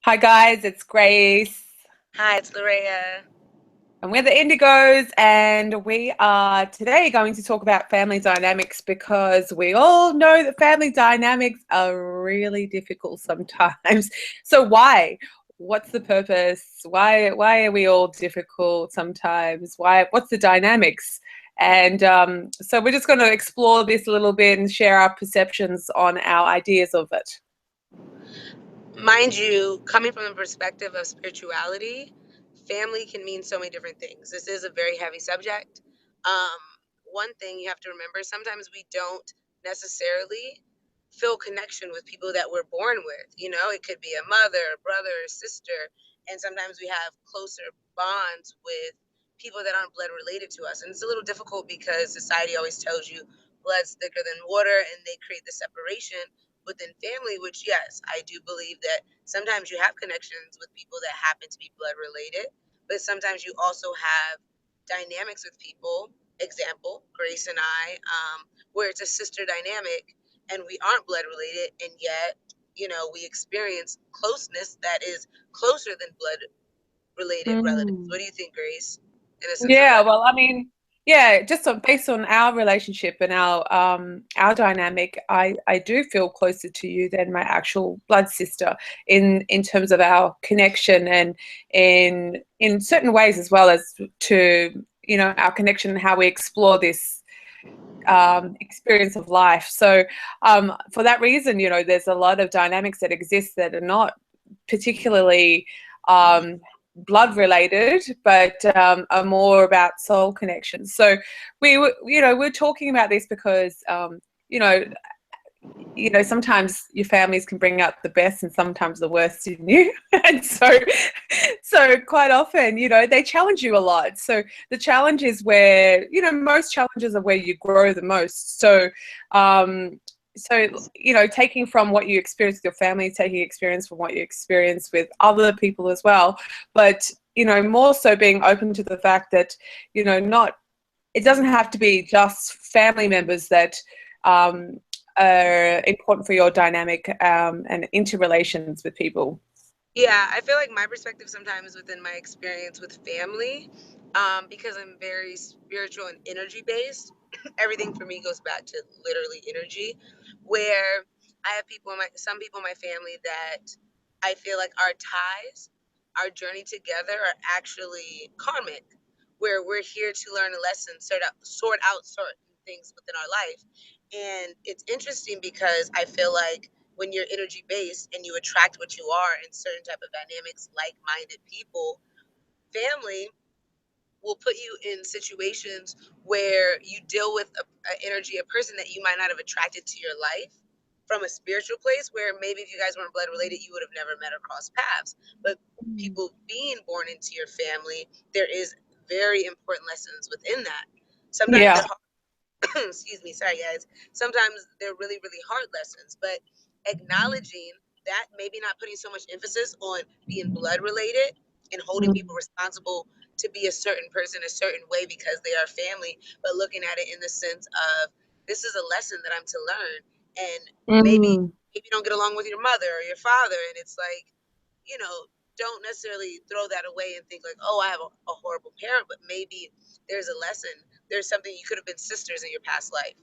Hi guys, it's Grace Hi, it's Lorea. and we're the Indigos, and we are today going to talk about family dynamics because we all know that family dynamics are really difficult sometimes. So why? What's the purpose? Why are we all difficult sometimes? What's the dynamics? And so we're just going to explore this a little bit and share our perceptions on our ideas of it. Mind you, coming from the perspective of spirituality, family can mean so many different things. This is a very heavy subject. Um, One thing you have to remember, sometimes we don't necessarily feel connection with people that we're born with. You know, it could be a mother, a brother, a sister, and sometimes we have closer bonds with people that aren't blood related to us. And it's a little difficult because society always tells you blood's thicker than water and they create the separation within family, which, yes, I do believe that sometimes you have connections with people that happen to be blood related, but sometimes you also have dynamics with people. Example, Grace and I, where it's a sister dynamic and we aren't blood related, and yet, we experience closeness that is closer than blood related relatives. Mm. What do you think, Grace, in a sense of Yeah, that? well, I mean, yeah, just based on our relationship and our dynamic, I do feel closer to you than my actual blood sister in terms of our connection and in certain ways as well as to our connection and how we explore this experience of life. So for that reason, there's a lot of dynamics that exist that are not particularly blood related, but are more about soul connections. So we're talking about this because you know, sometimes your families can bring out the best and sometimes the worst in you. And so quite often, they challenge you a lot. So the challenge is where, most challenges are where you grow the most. So taking from what you experience with your family, taking experience from what you experience with other people as well. But, more so being open to the fact that, not, it doesn't have to be just family members that, are important for your dynamic and interrelations with people. Yeah, I feel like my perspective sometimes within my experience with family, because I'm very spiritual and energy based, everything for me goes back to literally energy, where I have some people in my family that I feel like our ties, our journey together are actually karmic, where we're here to learn a lesson, sort out certain things within our life. And it's interesting because I feel like when you're energy based and you attract what you are in certain type of dynamics, like-minded people, family will put you in situations where you deal with a person that you might not have attracted to your life from a spiritual place, where maybe if you guys weren't blood related, you would have never met or crossed paths. But people being born into your family, there is very important lessons within that. Sometimes Yeah. they're excuse me, sorry guys. Sometimes they're really, really hard lessons, but acknowledging that, maybe not putting so much emphasis on being blood related and holding people responsible to be a certain person a certain way because they are family, but looking at it in the sense of, this is a lesson that I'm to learn. And Mm. maybe you don't get along with your mother or your father, and it's like, you know, don't necessarily throw that away and think like, oh, I have a horrible parent, but maybe there's a lesson. There's something, you could have been sisters in your past life,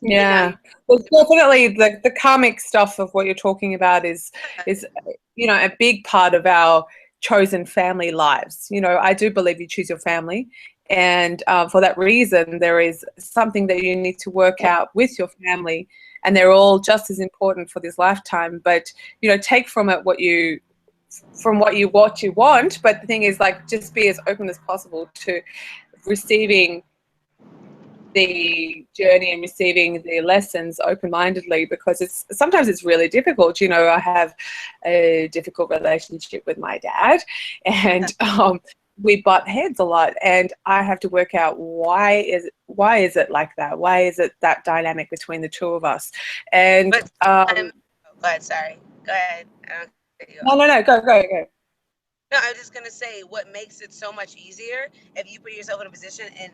and now Yeah. you're Well, about. definitely the karmic stuff of what you're talking about is a big part of our chosen family lives. I do believe you choose your family, and for that reason, there is something that you need to work out with your family, and they're all just as important for this lifetime. But take from it what you want. But the thing is, like, just be as open as possible to receiving the journey and receiving the lessons open-mindedly, because it's really difficult. I have a difficult relationship with my dad, and we butt heads a lot, and I have to work out why is it like that, why is it that dynamic between the two of us. And But go ahead, sorry. Go ahead. I don't cut you no, off. no, no, go. No, I was just gonna say, what makes it so much easier if you put yourself in a position and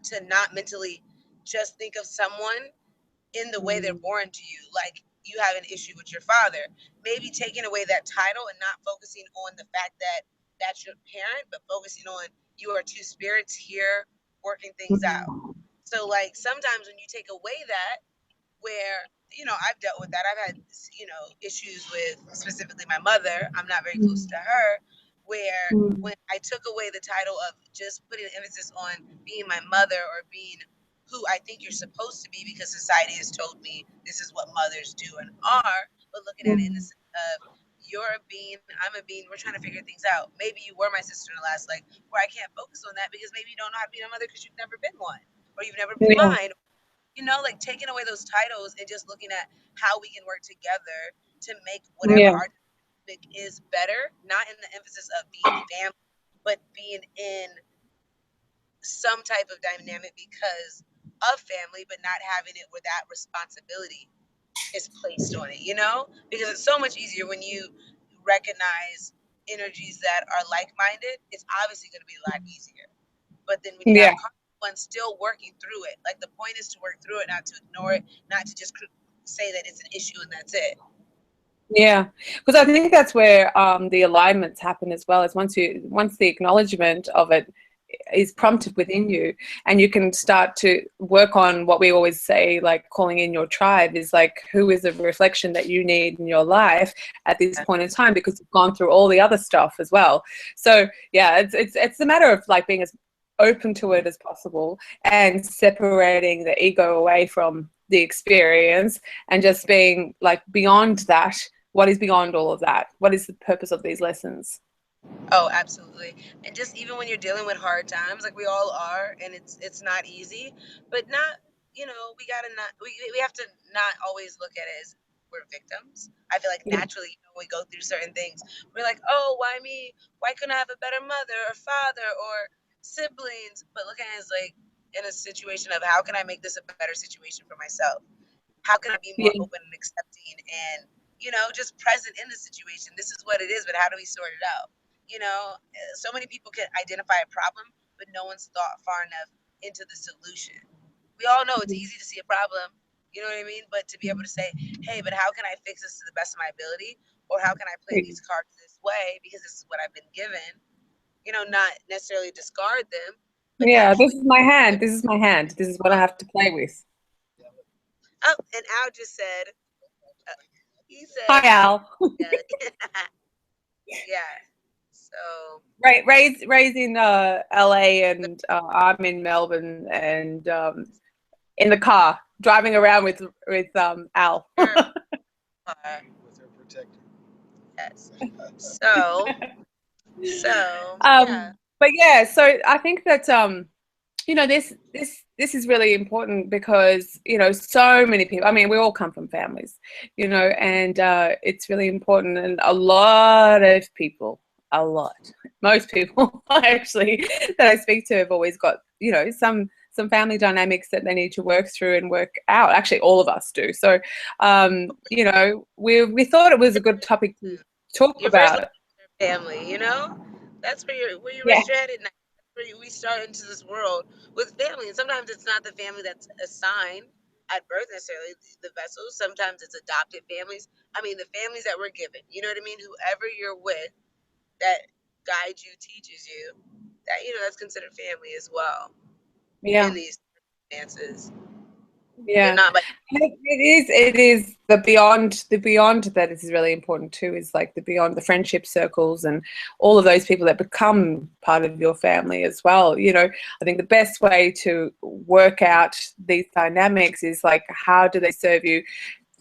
to not mentally just think of someone in the way they're Mm. born to you. Like, you have an issue with your father. Maybe taking away that title and not focusing on the fact that that's your parent, but focusing on you are two spirits here working things out. So like sometimes when you take away that, where, you know, I've dealt with that. I've had, you know, issues with specifically my mother. I'm not very close to her, where when I took away the title of just putting an emphasis on being my mother or being who I think you're supposed to be because society has told me this is what mothers do and are, but looking at it in the sense of you're a being, I'm a being, we're trying to figure things out. Maybe you were my sister in the last life, where I can't focus on that because maybe you don't know how to be a mother because you've never been one, or you've never been Yeah. mine. You know, like taking away those titles and just looking at how we can work together to make whatever Yeah. our topic is better, not in the emphasis of being family, but being in some type of dynamic because of family, but not having it where that responsibility is placed on it, you know? Because it's so much easier when you recognize energies that are like-minded. It's obviously going to be a lot easier. But then when you Yeah. have one still working through it, like the point is to work through it, not to ignore it, not to just say that it's an issue and that's it. Yeah, because I think that's where the alignments happen as well. As once the acknowledgement of it is prompted within you, and you can start to work on what we always say, like calling in your tribe, is like who is a reflection that you need in your life at this point in time, because you've gone through all the other stuff as well. So yeah, it's a matter of like being as open to it as possible and separating the ego away from the experience and just being like beyond that. What is beyond all of that? What is the purpose of these lessons? Oh, absolutely. And just even when you're dealing with hard times, like we all are, and it's not easy, but not, you know, we gotta not we have to not always look at it as we're victims. I feel like Yeah. naturally, you know, we go through certain things. We're like, oh, why me? Why couldn't I have a better mother or father or siblings? But looking at it as like in a situation of how can I make this a better situation for myself? How can I be more Yeah. open and accepting and, you know, just present in the situation? This is what it is, but how do we sort it out? You know, so many people can identify a problem, but no one's thought far enough into the solution. We all know it's easy to see a problem, you know what I mean? But to be able to say, hey, but how can I fix this to the best of my ability? Or how can I play these cards this way because this is what I've been given? You know, not necessarily discard them, but Yeah, this actually. is my hand. This is my hand. This is what I have to play with. Oh, and Al just said, uh, he Hi, said, Al. yeah. Yeah. So Ray's in LA, and I'm in Melbourne, and in the car driving around with Al. you're with her protector. Yes. So yeah. But yeah, so I think that you know, this is really important because, you know, so many people, I mean, we all come from families, you know, and it's really important. And a lot of people, most people actually that I speak to have always got, you know, some family dynamics that they need to work through and work out. Actually, all of us do. So, you know, we thought it was a good topic to talk Your first about. love is your family, you know? That's where you Yeah. rest your head at night. That's where we start into this world with family. And sometimes it's not the family that's assigned at birth necessarily, the vessels. Sometimes it's adopted families. I mean, the families that we're given. You know what I mean? Whoever you're with that guides you, teaches you, that, you know, that's considered family as well in Yeah. these circumstances. They're Yeah, not like, it is the beyond that is really important too, is like the beyond the friendship circles and all of those people that become part of your family as well. You know, I think the best way to work out these dynamics is like, how do they serve you?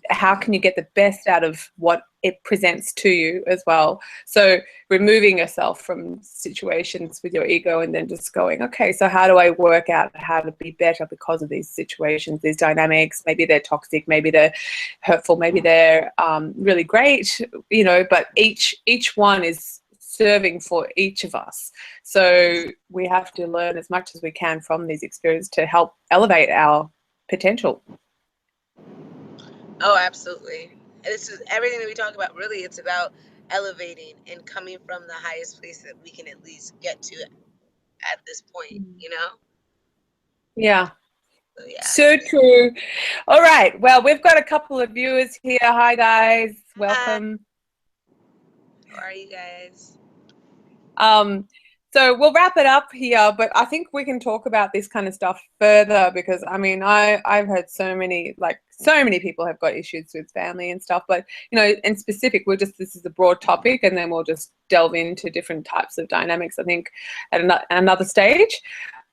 How can you get the best out of what it presents to you as well? So removing yourself from situations with your ego and then just going, okay, so how do I work out how to be better because of these situations, these dynamics? Maybe they're toxic, maybe they're hurtful, maybe they're really great, you know, but each one is serving for each of us. So we have to learn as much as we can from these experiences to help elevate our potential. oh, absolutely. And this is everything that we talk about. Really, it's about elevating and coming from the highest place that we can at least get to at this point, you know? Yeah. So yeah. So true. All right. Well, we've got a couple of viewers here. Hi, guys. Hi. Welcome. How are you guys? So we'll wrap it up here, but I think we can talk about this kind of stuff further because I mean, I've heard so many people have got issues with family and stuff, but you know, in specific, this is a broad topic, and then we'll just delve into different types of dynamics, I think, at another stage.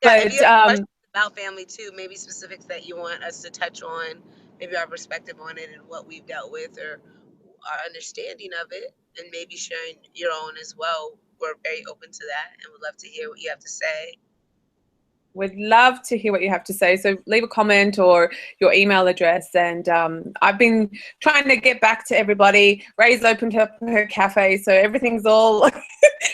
Yeah, if But you have questions about family too, maybe specifics that you want us to touch on, maybe our perspective on it and what we've dealt with or our understanding of it, and maybe sharing your own as well. We're very open to that and would love to hear what you have to say. we'd love to hear what you have to say. So leave a comment or your email address. And I've been trying to get back to everybody. Ray's opened up her cafe, so everything's all,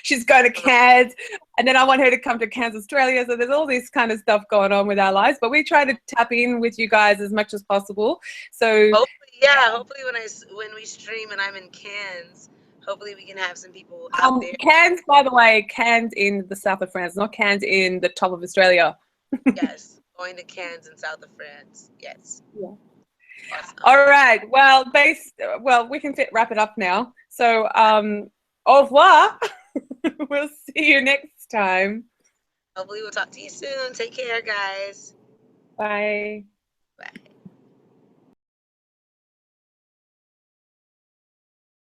she's going to Cairns. And then I want her to come to Cairns, Australia. So there's all this kind of stuff going on with our lives. But we try to tap in with you guys as much as possible. So hopefully, hopefully when we stream and I'm in Cairns, hopefully we can have some people out there. Cairns, by the way, Cairns in the south of France, not Cairns in the top of Australia. Yes, going to Cairns in south of France. Yes. Yeah. Awesome. All right. Well, we can wrap it up now. So, au revoir. We'll see you next time. Hopefully we'll talk to you soon. Take care, guys. Bye. Bye.